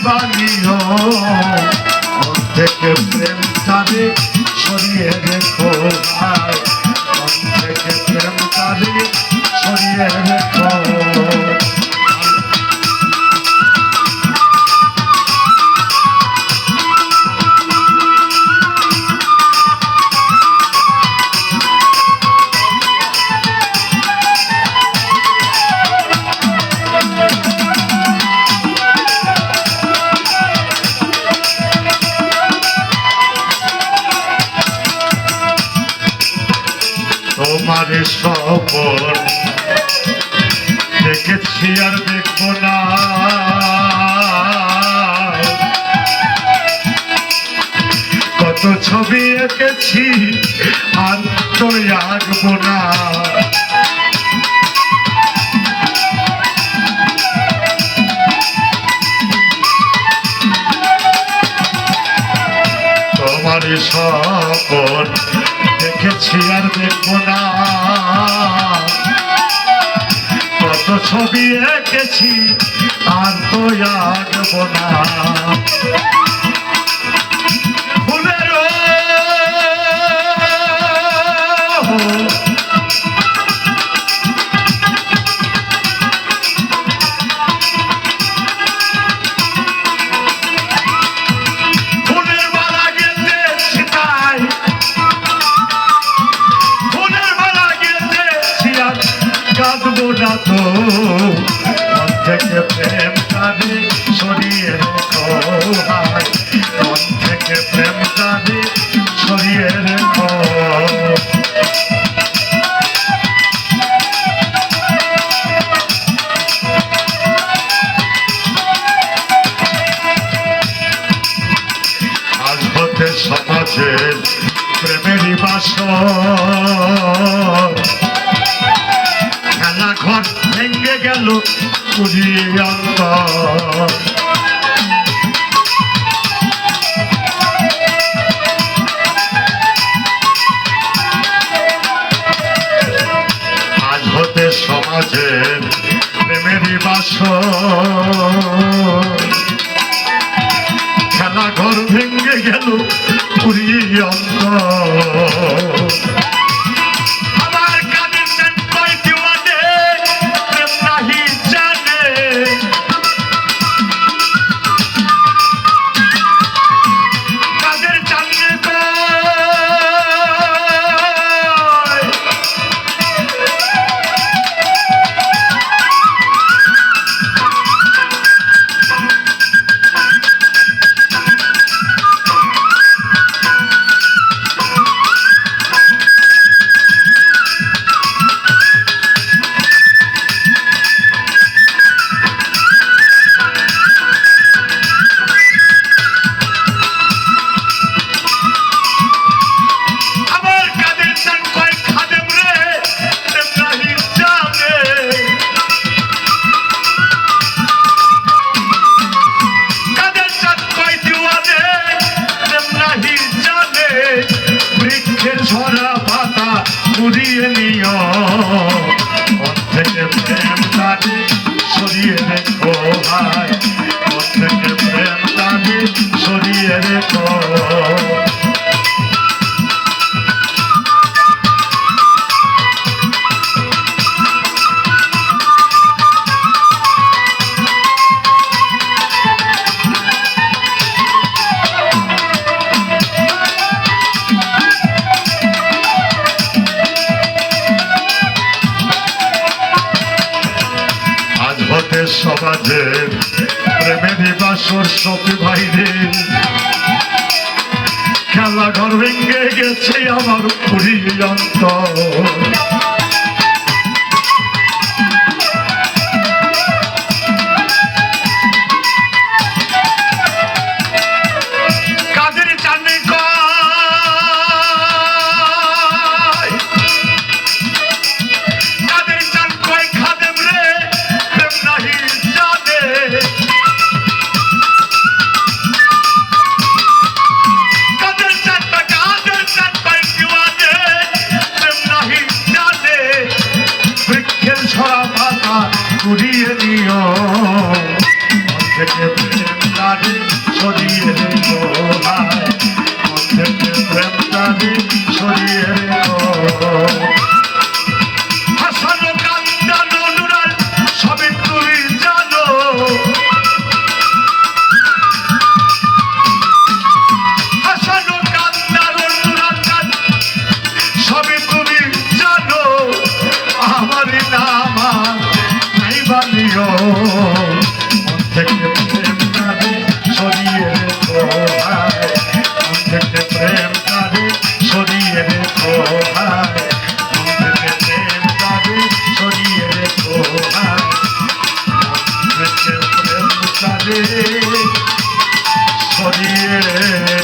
বানিও মন থেকে প্রেম তারে সরিয়ে রেখো ভাই মন থেকে প্রেম তারে সরিয়ে রেখো তোমার সপন দেখেছি আর দেখবো না কত ছবি এঁকেছি আর তো আঁকবো না তোমার সপন দেখেছি আর দেখবো না কত ছবি এঁকেছি আর তো আঁকবো না কাঁদবো না তো মন থেকে প্রেম কাঁদে সরিয়ে রেখো ভাই মন থেকে প্রেম কাঁদে সরিয়ে রেখো আজ হতে সমাজের প্রেমেরই বাসর ঘর ভেঙে গেল পুরিয়ে অন্তর আজ হতে সমাজের প্রেমেরই বাসর খেলা ঘর ভেঙে গেল পুরিয়ে অন্তর পুরিয়ে নিও মন থেকে প্রেম তাকে সরিয়ে রেখো ভাই মন থেকে প্রেম তাকে সরিয়ে রেখো সমাজের প্রেমেরই বাসর সখী ভাইরে খেলা ঘর ভেঙে গেছে আমার পুরিয়ে অন্তর সরিয়ে